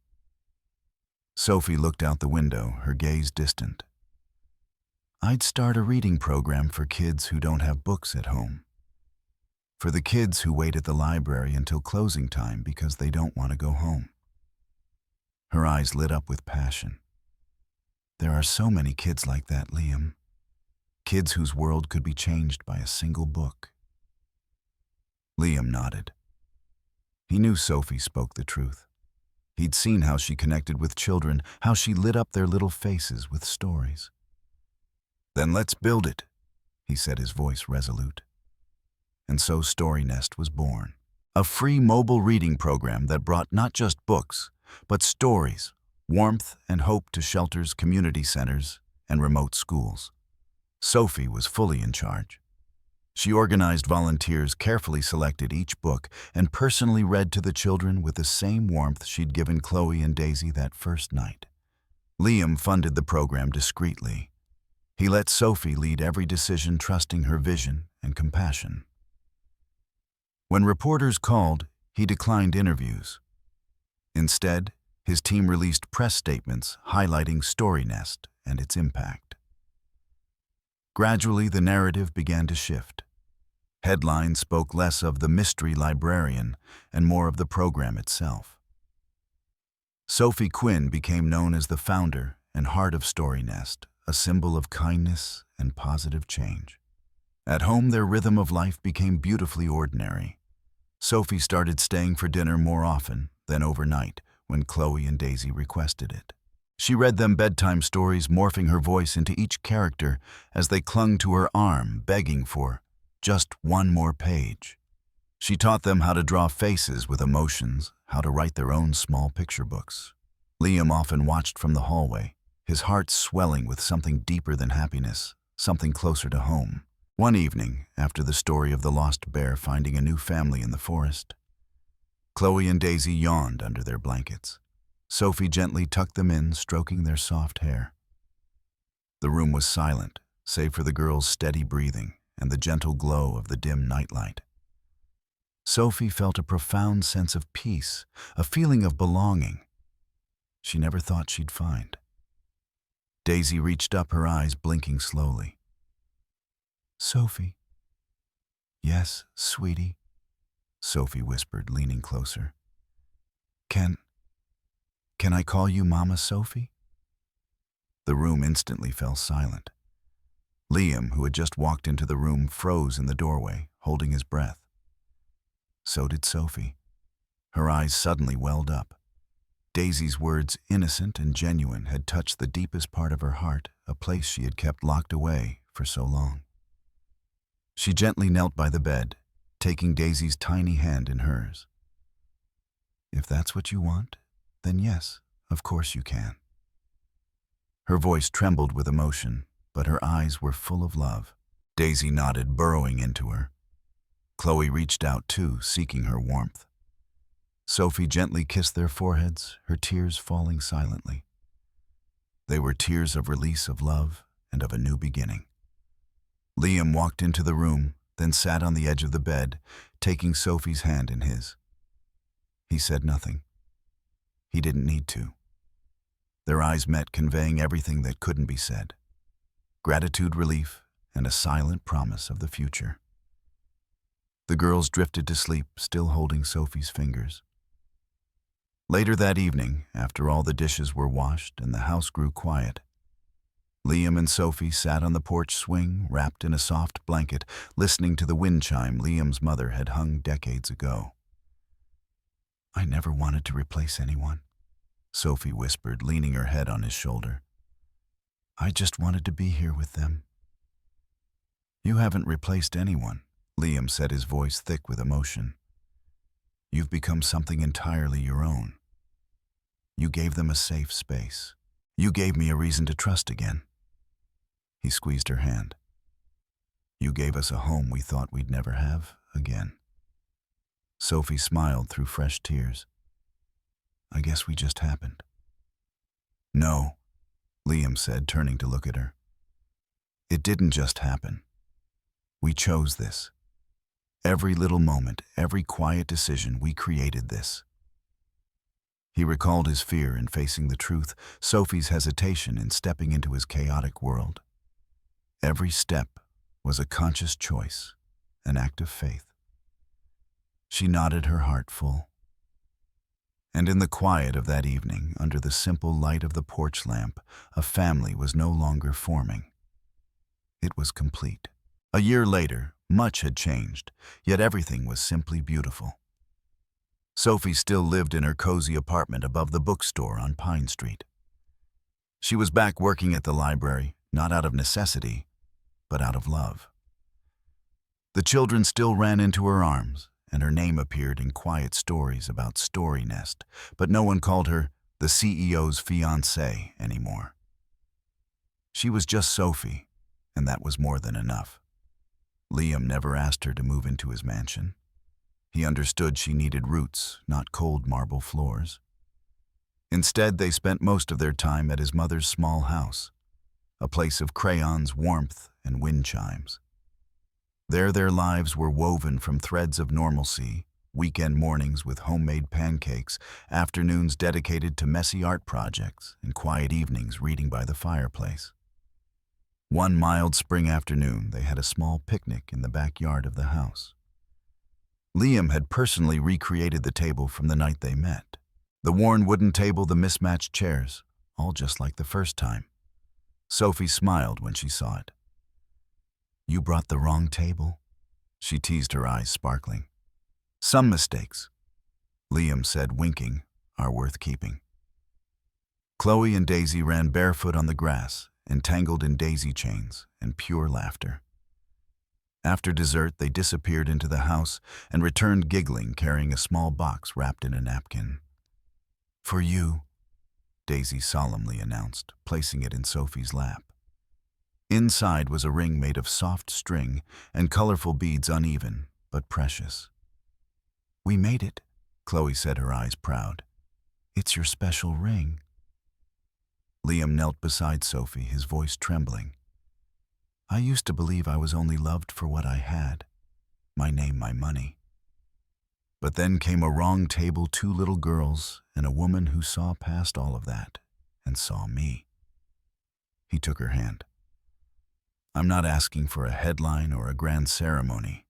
[SPEAKER 1] Sophie looked out the window, her gaze distant. I'd start a reading program for kids who don't have books at home. For the kids who wait at the library until closing time because they don't want to go home. Her eyes lit up with passion. There are so many kids like that, Liam. Kids whose world could be changed by a single book. Liam nodded. He knew Sophie spoke the truth. He'd seen how she connected with children, how she lit up their little faces with stories. Then let's build it, he said, his voice resolute. And so Story Nest was born. A free mobile reading program that brought not just books, but stories, warmth and hope to shelters, community centers, and remote schools. Sophie was fully in charge. She organized volunteers, carefully selected each book, and personally read to the children with the same warmth she'd given Chloe and Daisy that first night. Liam funded the program discreetly. He let Sophie lead every decision, trusting her vision and compassion. When reporters called, he declined interviews. Instead, his team released press statements highlighting Story Nest and its impact. Gradually, the narrative began to shift. Headlines spoke less of the mystery librarian and more of the program itself. Sophie Quinn became known as the founder and heart of Story Nest, a symbol of kindness and positive change. At home, their rhythm of life became beautifully ordinary. Sophie started staying for dinner more often than overnight when Chloe and Daisy requested it. She read them bedtime stories, morphing her voice into each character as they clung to her arm, begging for just one more page. She taught them how to draw faces with emotions, how to write their own small picture books. Liam often watched from the hallway, his heart swelling with something deeper than happiness, something closer to home. One evening, after the story of the lost bear finding a new family in the forest, Chloe and Daisy yawned under their blankets. Sophie gently tucked them in, stroking their soft hair. The room was silent, save for the girl's steady breathing and the gentle glow of the dim nightlight. Sophie felt a profound sense of peace, a feeling of belonging she never thought she'd find. Daisy reached up, her eyes blinking slowly. "Sophie." "Yes, sweetie," Sophie whispered, leaning closer. Can I call you Mama Sophie?" The room instantly fell silent. Liam, who had just walked into the room, froze in the doorway, holding his breath. So did Sophie. Her eyes suddenly welled up. Daisy's words, innocent and genuine, had touched the deepest part of her heart, a place she had kept locked away for so long. She gently knelt by the bed, taking Daisy's tiny hand in hers. "If that's what you want, then yes, of course you can." Her voice trembled with emotion, but her eyes were full of love. Daisy nodded, burrowing into her. Chloe reached out too, seeking her warmth. Sophie gently kissed their foreheads, her tears falling silently. They were tears of release, of love, and of a new beginning. Liam walked into the room, then sat on the edge of the bed, taking Sophie's hand in his. He said nothing. He didn't need to. Their eyes met, conveying everything that couldn't be said. Gratitude, relief, and a silent promise of the future. The girls drifted to sleep, still holding Sophie's fingers. Later that evening, after all the dishes were washed and the house grew quiet, Liam and Sophie sat on the porch swing, wrapped in a soft blanket, listening to the wind chime Liam's mother had hung decades ago. "I never wanted to replace anyone," Sophie whispered, leaning her head on his shoulder. "I just wanted to be here with them." "You haven't replaced anyone," Liam said, his voice thick with emotion. "You've become something entirely your own. You gave them a safe space. You gave me a reason to trust again." He squeezed her hand. "You gave us a home we thought we'd never have again." Sophie smiled through fresh tears. "I guess we just happened." "No," Liam said, turning to look at her. "It didn't just happen. We chose this. Every little moment, every quiet decision, we created this." He recalled his fear in facing the truth, Sophie's hesitation in stepping into his chaotic world. Every step was a conscious choice, an act of faith. She nodded, her heart full. And in the quiet of that evening, under the simple light of the porch lamp, a family was no longer forming. It was complete. A year later, much had changed, yet everything was simply beautiful. Sophie still lived in her cozy apartment above the bookstore on Pine Street. She was back working at the library, not out of necessity, but out of love. The children still ran into her arms, and her name appeared in quiet stories about Story Nest, but no one called her the CEO's fiancée anymore. She was just Sophie, and that was more than enough. Liam never asked her to move into his mansion. He understood she needed roots, not cold marble floors. Instead, they spent most of their time at his mother's small house, a place of crayons, warmth, and wind chimes. There their lives were woven from threads of normalcy, weekend mornings with homemade pancakes, afternoons dedicated to messy art projects, and quiet evenings reading by the fireplace. One mild spring afternoon, they had a small picnic in the backyard of the house. Liam had personally recreated the table from the night they met. The worn wooden table, the mismatched chairs, all just like the first time. Sophie smiled when she saw it. "You brought the wrong table," she teased, her eyes sparkling. "Some mistakes," Liam said, winking, "are worth keeping." Chloe and Daisy ran barefoot on the grass, entangled in daisy chains and pure laughter. After dessert, they disappeared into the house and returned giggling, carrying a small box wrapped in a napkin. "For you," Daisy solemnly announced, placing it in Sophie's lap. Inside was a ring made of soft string and colorful beads, uneven but precious. "We made it," Chloe said, her eyes proud. "It's your special ring." Liam knelt beside Sophie, his voice trembling. I used to believe I was only loved for what I had, my name, my money. But then came a wrong table, 2 little girls, and a woman who saw past all of that and saw me. He took her hand. I'm not asking for a headline or a grand ceremony.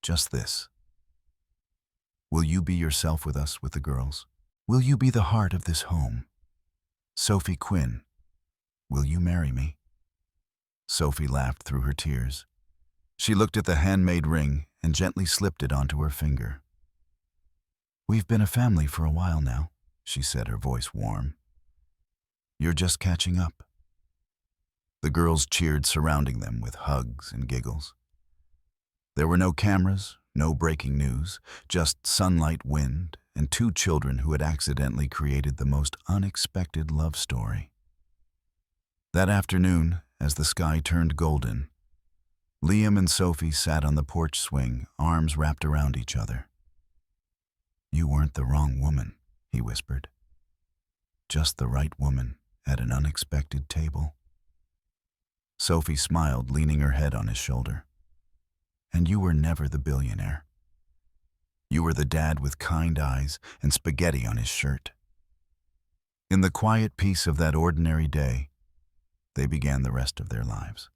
[SPEAKER 1] Just this. Will you be yourself with us, with the girls? Will you be the heart of this home? Sophie Quinn, will you marry me? Sophie laughed through her tears. She looked at the handmade ring and gently slipped it onto her finger. We've been a family for a while now, she said, her voice warm. You're just catching up. The girls cheered, surrounding them with hugs and giggles. There were no cameras, no breaking news, just sunlight, wind, and 2 children who had accidentally created the most unexpected love story. That afternoon, as the sky turned golden, Liam and Sophie sat on the porch swing, arms wrapped around each other. You weren't the wrong woman, he whispered. Just the right woman at an unexpected table. Sophie smiled, leaning her head on his shoulder. And you were never the billionaire. You were the dad with kind eyes and spaghetti on his shirt. In the quiet peace of that ordinary day, they began the rest of their lives.